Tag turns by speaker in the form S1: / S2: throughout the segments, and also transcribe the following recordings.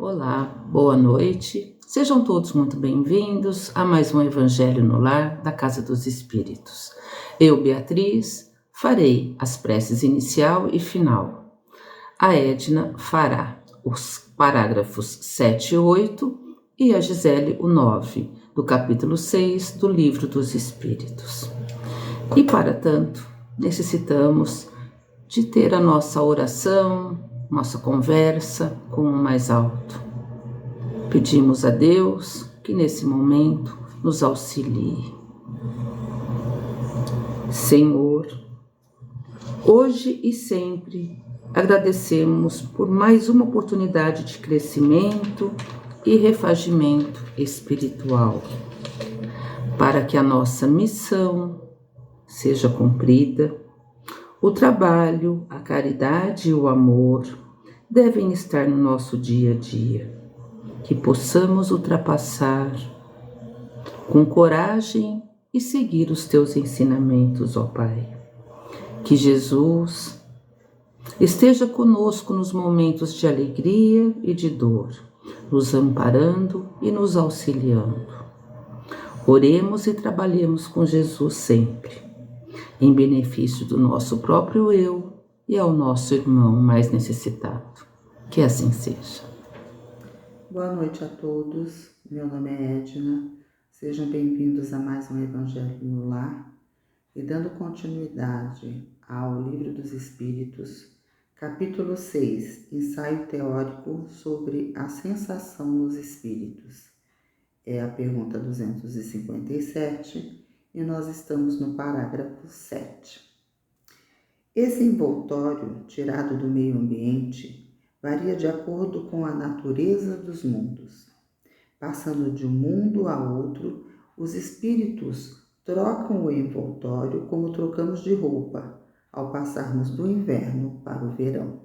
S1: Olá, boa noite. Sejam todos muito bem-vindos a mais um Evangelho no Lar da Casa dos Espíritos. Eu, Beatriz, farei as preces inicial e final. A Edna fará os parágrafos 7 e 8 e a Gisele o 9, do capítulo 6 do Livro dos Espíritos. E para tanto, necessitamos de ter a nossa oração, nossa conversa com o mais alto. Pedimos a Deus que nesse momento nos auxilie. Senhor, hoje e sempre agradecemos por mais uma oportunidade de crescimento e refazimento espiritual, para que a nossa missão seja cumprida. O trabalho, a caridade e o amor devem estar no nosso dia a dia, que possamos ultrapassar com coragem e seguir os teus ensinamentos, ó Pai. Que Jesus esteja conosco nos momentos de alegria e de dor, nos amparando e nos auxiliando. Oremos e trabalhemos com Jesus sempre, em benefício do nosso próprio eu e ao nosso irmão mais necessitado. Que assim seja.
S2: Boa noite a todos, meu nome é Edna, sejam bem-vindos a mais um Evangelho no Lar e dando continuidade ao Livro dos Espíritos, capítulo 6, ensaio teórico sobre a sensação nos espíritos. É a pergunta 257 e nós estamos no parágrafo 7. Esse envoltório tirado do meio ambiente varia de acordo com a natureza dos mundos. Passando de um mundo a outro, os espíritos trocam o envoltório como trocamos de roupa ao passarmos do inverno para o verão,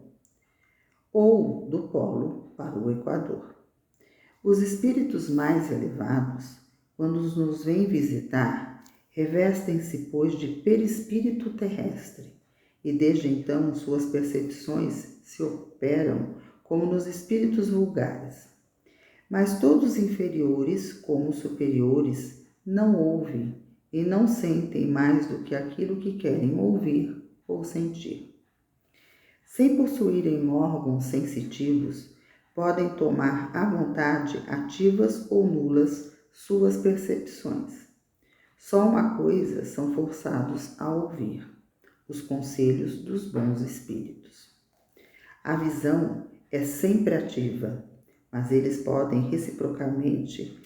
S2: ou do polo para o equador. Os espíritos mais elevados, quando nos vêm visitar, revestem-se, pois, de perispírito terrestre, e desde então suas percepções se operam como nos espíritos vulgares. Mas todos inferiores como superiores não ouvem e não sentem mais do que aquilo que querem ouvir ou sentir. Sem possuírem órgãos sensitivos, podem tomar à vontade ativas ou nulas suas percepções. Só uma coisa são forçados a ouvir: os conselhos dos bons espíritos. A visão é sempre ativa, mas eles podem reciprocamente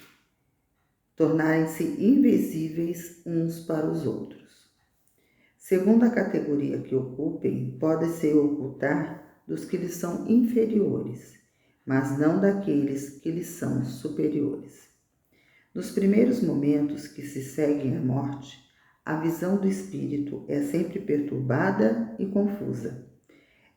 S2: tornarem-se invisíveis uns para os outros. Segundo a categoria que ocupem, podem-se ocultar dos que lhes são inferiores, mas não daqueles que lhes são superiores. Nos primeiros momentos que se seguem à morte, a visão do espírito é sempre perturbada e confusa.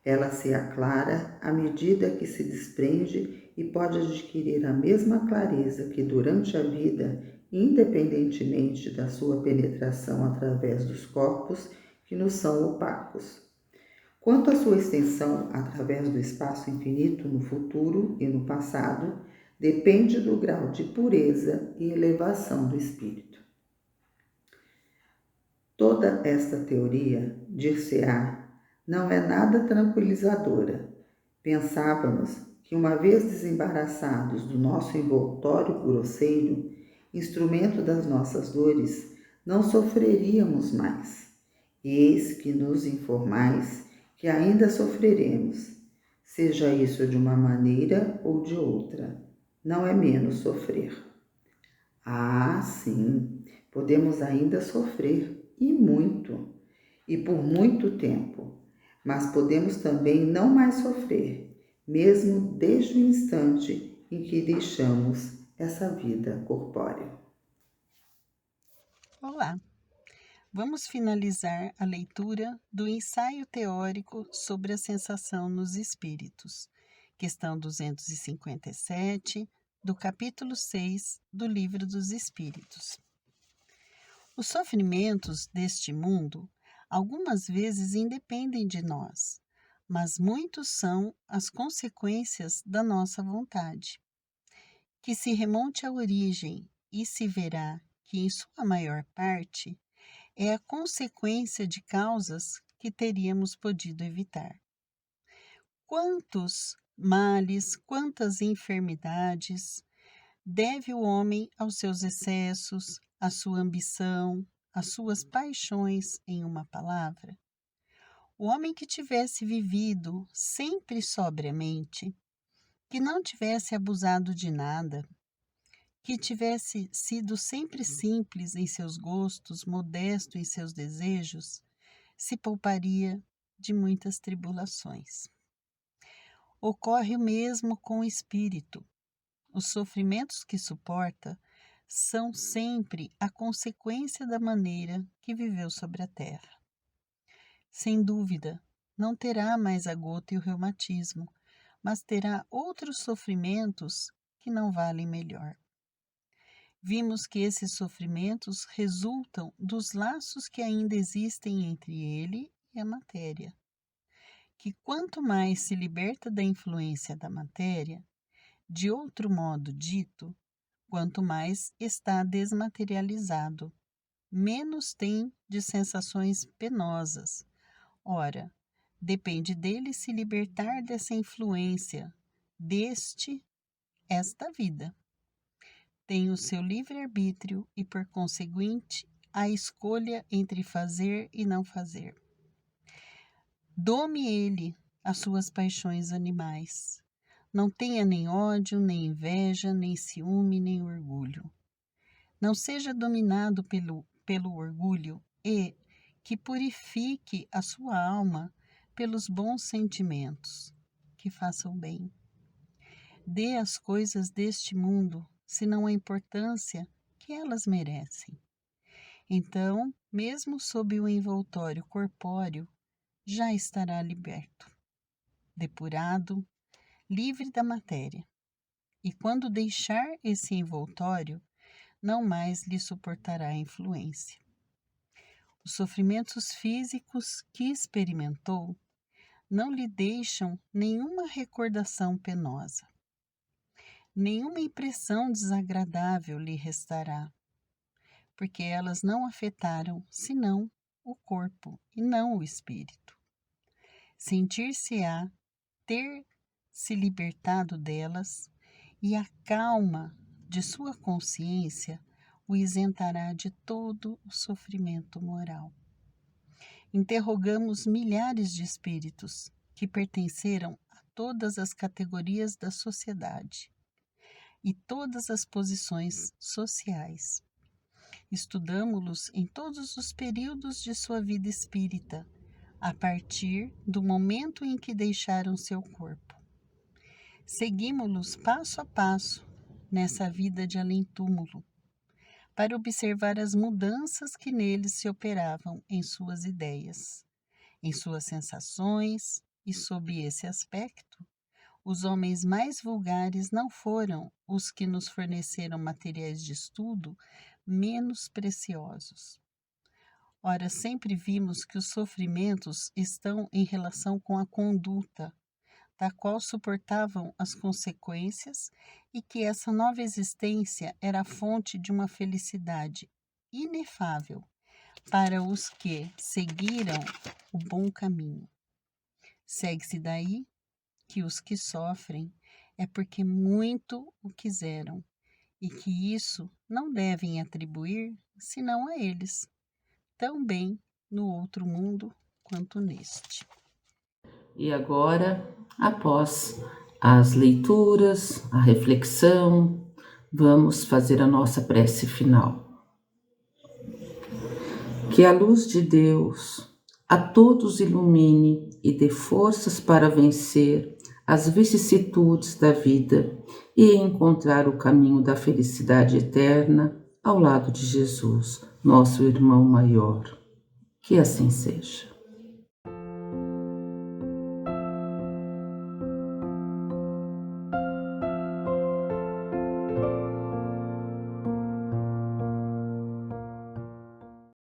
S2: Ela se aclara à medida que se desprende e pode adquirir a mesma clareza que durante a vida, independentemente da sua penetração através dos corpos que nos são opacos. Quanto à sua extensão através do espaço infinito no futuro e no passado, depende do grau de pureza e elevação do espírito. Toda esta teoria, dir-se-á, não é nada tranquilizadora. Pensávamos que, uma vez desembaraçados do nosso envoltório grosseiro, instrumento das nossas dores, não sofreríamos mais. Eis que nos informais que ainda sofreremos, seja isso de uma maneira ou de outra. Não é menos sofrer. Ah, sim, podemos ainda sofrer, e muito, e por muito tempo, mas podemos também não mais sofrer, mesmo desde o instante em que deixamos essa vida corpórea.
S3: Olá! Vamos finalizar a leitura do ensaio teórico sobre a sensação nos espíritos, questão 257, do capítulo 6 do Livro dos Espíritos. Os sofrimentos deste mundo algumas vezes independem de nós, mas muitos são as consequências da nossa vontade, que se remonte à origem e se verá que, em sua maior parte, é a consequência de causas que teríamos podido evitar. Quantos males, quantas enfermidades deve o homem aos seus excessos, à sua ambição, às suas paixões, em uma palavra? O homem que tivesse vivido sempre sobriamente, que não tivesse abusado de nada, que tivesse sido sempre simples em seus gostos, modesto em seus desejos, se pouparia de muitas tribulações. Ocorre o mesmo com o espírito. Os sofrimentos que suporta são sempre a consequência da maneira que viveu sobre a terra. Sem dúvida, não terá mais a gota e o reumatismo, mas terá outros sofrimentos que não valem melhor. Vimos que esses sofrimentos resultam dos laços que ainda existem entre ele e a matéria. Que quanto mais se liberta da influência da matéria, de outro modo dito, quanto mais está desmaterializado, menos tem de sensações penosas. Ora, depende dele se libertar dessa influência, esta vida. Tem o seu livre-arbítrio e, por conseguinte, a escolha entre fazer e não fazer. Dome ele as suas paixões animais. Não tenha nem ódio, nem inveja, nem ciúme, nem orgulho. Não seja dominado pelo orgulho e que purifique a sua alma pelos bons sentimentos, que faça o bem. Dê às coisas deste mundo, senão a importância que elas merecem. Então, mesmo sob o envoltório corpóreo, já estará liberto, depurado, livre da matéria. E quando deixar esse envoltório, não mais lhe suportará a influência. Os sofrimentos físicos que experimentou não lhe deixam nenhuma recordação penosa. Nenhuma impressão desagradável lhe restará, porque elas não afetaram senão o corpo e não o espírito. Sentir-se-á ter se libertado delas e a calma de sua consciência o isentará de todo o sofrimento moral. Interrogamos milhares de espíritos que pertenceram a todas as categorias da sociedade e todas as posições sociais. Estudamo-los em todos os períodos de sua vida espírita, a partir do momento em que deixaram seu corpo. Seguimo-los passo a passo nessa vida de além-túmulo, para observar as mudanças que neles se operavam em suas ideias, em suas sensações, e sob esse aspecto, os homens mais vulgares não foram os que nos forneceram materiais de estudo menos preciosos. Ora, sempre vimos que os sofrimentos estão em relação com a conduta, da qual suportavam as consequências, e que essa nova existência era a fonte de uma felicidade inefável para os que seguiram o bom caminho. Segue-se daí que os que sofrem é porque muito o quiseram, e que isso não devem atribuir senão a eles, tão bem no outro mundo quanto neste.
S1: E agora, após as leituras, a reflexão, vamos fazer a nossa prece final. Que a luz de Deus a todos ilumine e dê forças para vencer as vicissitudes da vida e encontrar o caminho da felicidade eterna ao lado de Jesus, nosso irmão maior. Que assim seja.